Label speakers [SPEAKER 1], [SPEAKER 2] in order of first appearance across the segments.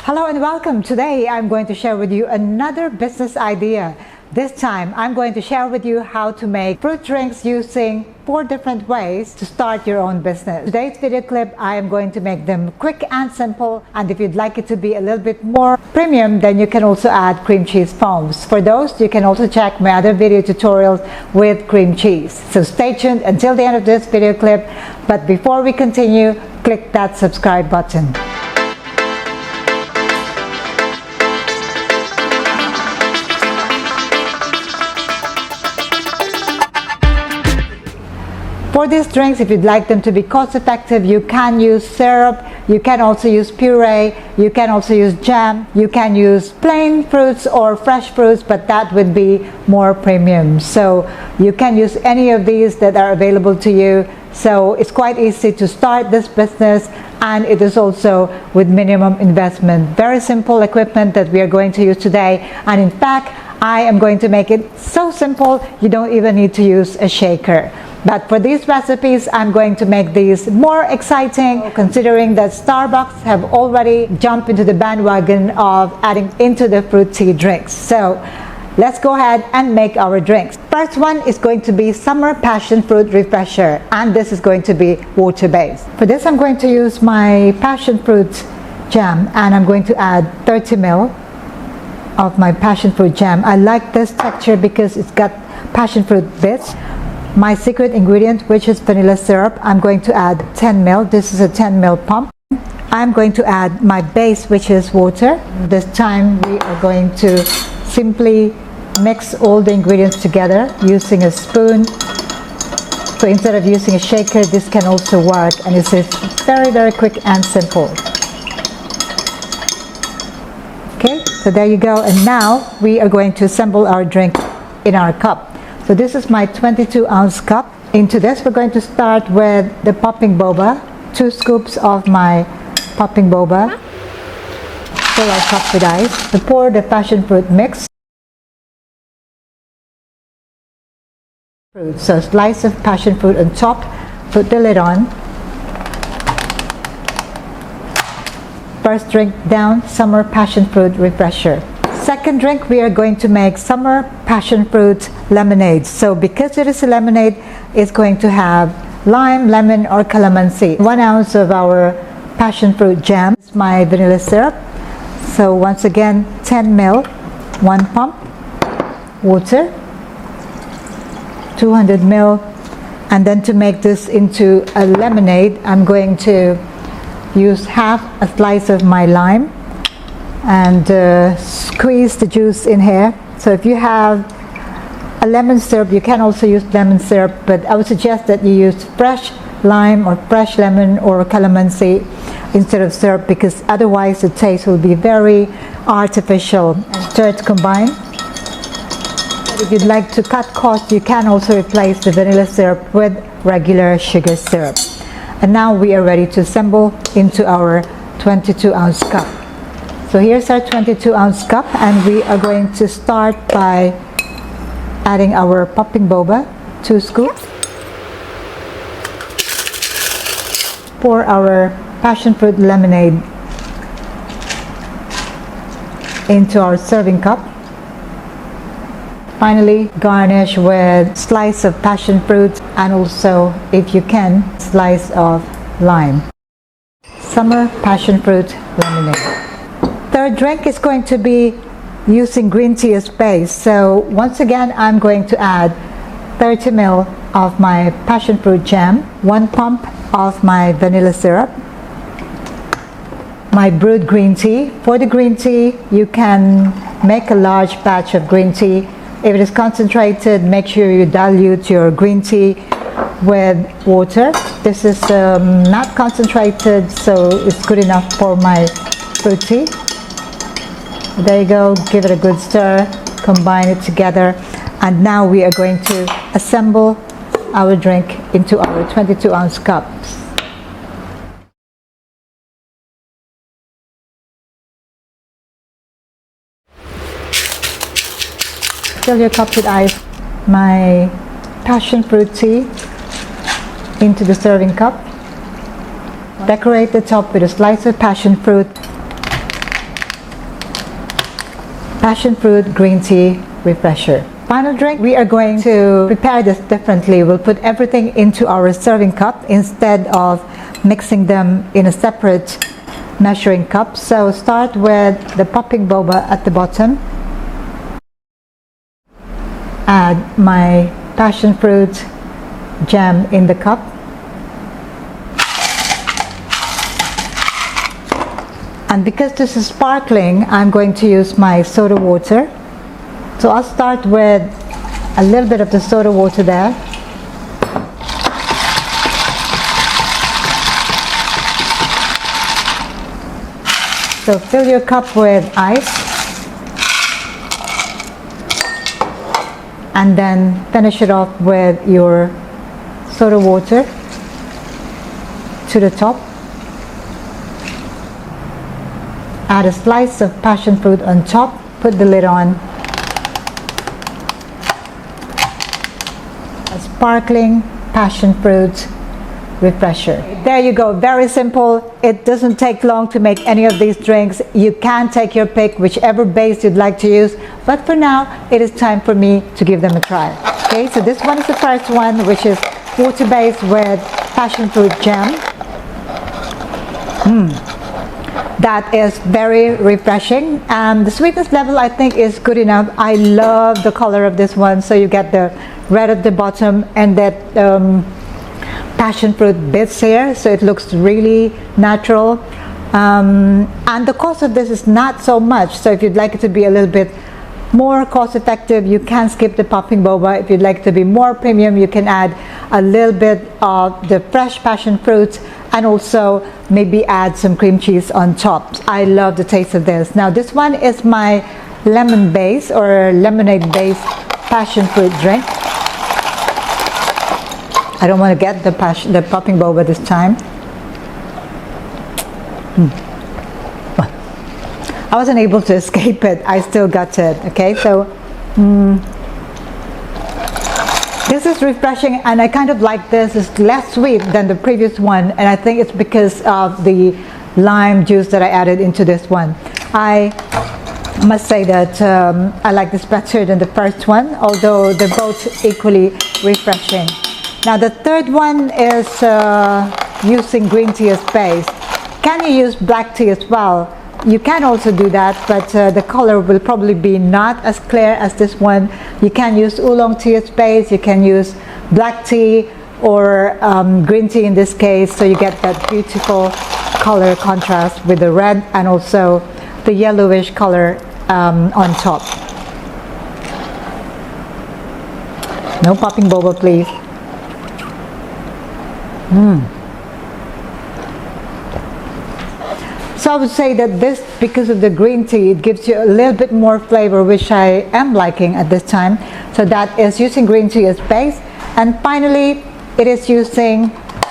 [SPEAKER 1] Hello and welcome. Today I'm going to share with you another business idea. This time I'm going to share with you how to make fruit drinks using 4 different ways to start your own business. Today's video clip, I am going to make them quick and simple, and if you'd like it to be a little bit more premium, then you can also add cream cheese foams. For those, you can also check my other video tutorials with cream cheese. So stay tuned until the end of this video clip, but before we continue, click that subscribe button. For these drinks, if you'd like them to be cost effective, you can use syrup, you can also use puree, you can also use jam, you can use plain fruits or fresh fruits, but that would be more premium. So you can use any of these that are available to you. So it's quite easy to start this business, and it is also with minimum investment. Very simple equipment that we are going to use today, and in fact, I am going to make it so simple you don't even need to use a shaker. But for these recipes, I'm going to make these more exciting, considering that Starbucks have already jumped into the bandwagon of adding into the fruit tea drinks. So let's go ahead and make our drinks. First one is going to be Summer Passion Fruit Refresher, and this is going to be water-based. For this, I'm going to use my passion fruit jam, and I'm going to add 30 ml of my passion fruit jam. I like this texture because it's got passion fruit bits. My secret ingredient, which is vanilla syrup, I'm going to add 10 ml. This is a 10 ml pump. I'm going to add my base, which is water. This time we are going to simply mix all the ingredients together using a spoon. So instead of using a shaker, this can also work, and it's very, very quick and simple. Okay, so there you go. And now we are going to assemble our drink in our cup. So this is my 22-ounce cup. Into this, we're going to start with the popping boba. 2 scoops of my popping boba. Fill our cup with ice. We pour the passion fruit mix. So a slice of passion fruit on top. Put the lid on. First drink down, Summer Passion Fruit Refresher. Second drink, we are going to make Summer Passion Fruit Lemonade. So because it is a lemonade, it's going to have lime, lemon, or calamansi. 1 ounce of our passion fruit jam. This is my vanilla syrup. So once again, 10 ml, 1 pump. Water, 200 ml. And then to make this into a lemonade, I'm going to use half a slice of my lime and squeeze the juice in here. So if you have a lemon syrup, you can also use lemon syrup, but I would suggest that you use fresh lime or fresh lemon or calamansi instead of syrup, because otherwise the taste will be very artificial. And stir to combine. If you'd like to cut costs, you can also replace the vanilla syrup with regular sugar syrup. And now we are ready to assemble into our 22-ounce cup. So here's our 22-ounce cup, and we are going to start by adding our popping boba, 2 scoops. Pour our passion fruit lemonade into our serving cup. Finally, garnish with slice of passion fruit, and also, if you can, slice of lime. Summer Passion Fruit Lemonade. Third drink is going to be using green tea as base. So once again, I'm going to add 30 ml of my passion fruit jam, 1 pump of my vanilla syrup, my brewed green tea. For the green tea, you can make a large batch of green tea. If it is concentrated, make sure you dilute your green tea with water. This is not concentrated, so it's good enough for my fruit tea. There you go, give it a good stir, combine it together, and now we are going to assemble our drink into our 22-ounce cups. Fill your cup with ice. My passion fruit tea into the serving cup. Decorate the top with a slice of passion fruit. passion fruit green tea refresher. Final drink, we are going to prepare this differently. We'll put everything into our serving cup instead of mixing them in a separate measuring cup. So start with the popping boba at the bottom. Add my passion fruit jam in the cup. And because this is sparkling, I'm going to use my soda water. So I'll start with a little bit of the soda water there. So fill your cup with ice. And then finish it off with your soda water to the top. Add a slice of passion fruit on top, put the lid on. A sparkling passion fruit refresher. There you go, very simple. It doesn't take long to make any of these drinks. You can take your pick, whichever base you'd like to use, but for now it is time for me to give them a try. Okay, so this one is the first one, which is water based with passion fruit jam. That is very refreshing, and the sweetness level I think is good enough. I love the color of this one. So you get the red at the bottom and that passion fruit bits here, so it looks really natural, and the cost of this is not so much. So if you'd like it to be a little bit more cost effective, you can skip the popping boba. If you'd like it to be more premium, you can add a little bit of the fresh passion fruit and also maybe add some cream cheese on top. I love the taste of this. Now this one is my lemon base or lemonade based passion fruit drink. I don't want to get the popping boba this time. I wasn't able to escape it. I still got it. Okay, so this is refreshing, and I kind of like this. It's less sweet than the previous one, and I think it's because of the lime juice that I added into this one. I must say that I like this better than the first one, although they're both equally refreshing. Now the third one is using green tea as base. Can you use black tea as well? You can also do that, but the color will probably be not as clear as this one. You can use oolong tea as base, you can use black tea or green tea in this case, so you get that beautiful color contrast with the red and also the yellowish color on top. No popping boba, please. So I would say that this, because of the green tea, it gives you a little bit more flavor, which I am liking at this time. So that is using green tea as base. And finally, it is using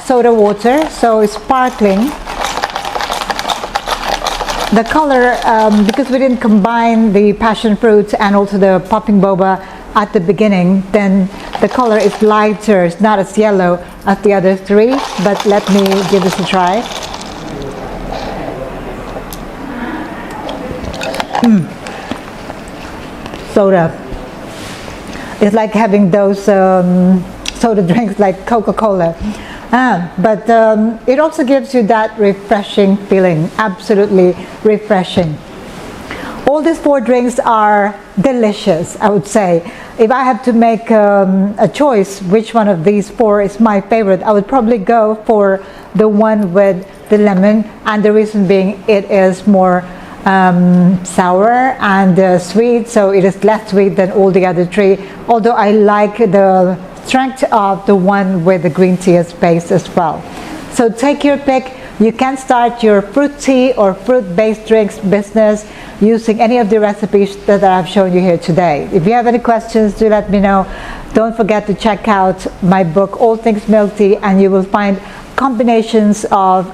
[SPEAKER 1] soda water, so it's sparkling. The color, because we didn't combine the passion fruit and also the popping boba at the beginning, then the color is lighter. It's not as yellow as the other three, but let me give this a try. Soda. It's like having those soda drinks like Coca-Cola. But it also gives you that refreshing feeling, absolutely refreshing. All these four drinks are delicious, I would say. If I have to make a choice, which one of these four is my favorite, I would probably go for the one with the lemon, and the reason being it is more sour and sweet, so it is less sweet than all the other three, although I like the strength of the one with the green tea as base as well. So take your pick. You can start your fruit tea or fruit-based drinks business using any of the recipes that I've shown you here today. If you have any questions, do let me know. Don't forget to check out my book, All Things Milk Tea, and you will find combinations of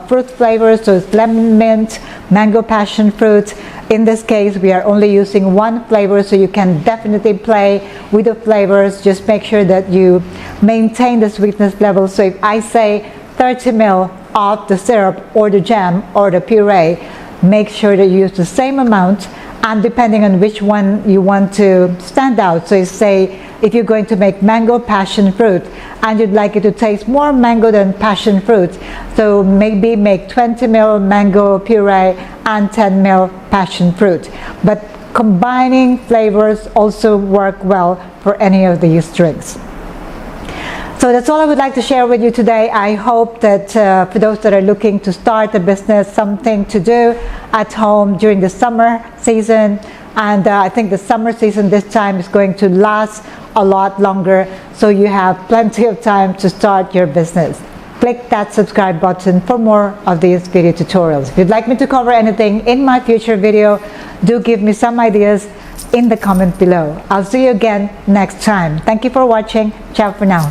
[SPEAKER 1] fruit flavors, so it's lemon mint, mango passion fruit. In this case, we are only using one flavor, so you can definitely play with the flavors. Just make sure that you maintain the sweetness level. So if I say 30 ml of the syrup or the jam or the puree, make sure that you use the same amount and depending on which one you want to stand out. So say if you're going to make mango passion fruit and you'd like it to taste more mango than passion fruit, so maybe make 20 ml mango puree and 10 ml passion fruit. But combining flavors also work well for any of these drinks. So that's all I would like to share with you today. I hope that for those that are looking to start a business, something to do at home during the summer season, and I think the summer season this time is going to last a lot longer, so you have plenty of time to start your business. Click that subscribe button for more of these video tutorials. If you'd like me to cover anything in my future video, do give me some ideas in the comment below. I'll see you again next time. Thank you for watching. Ciao for now.